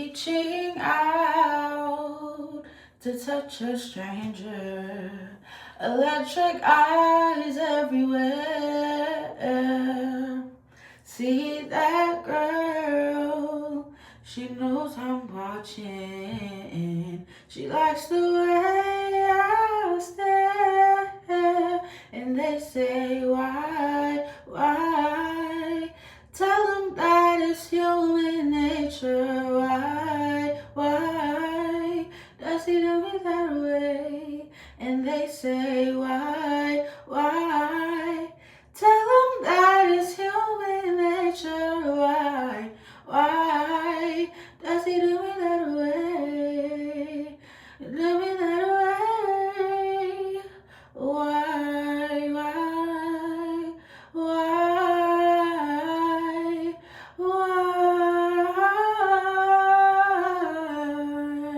reaching out to touch a stranger. Electric eyes everywhere. See that girl, she knows I'm watching. She likes the way I stare. And they say, why? Tell them that it's human nature.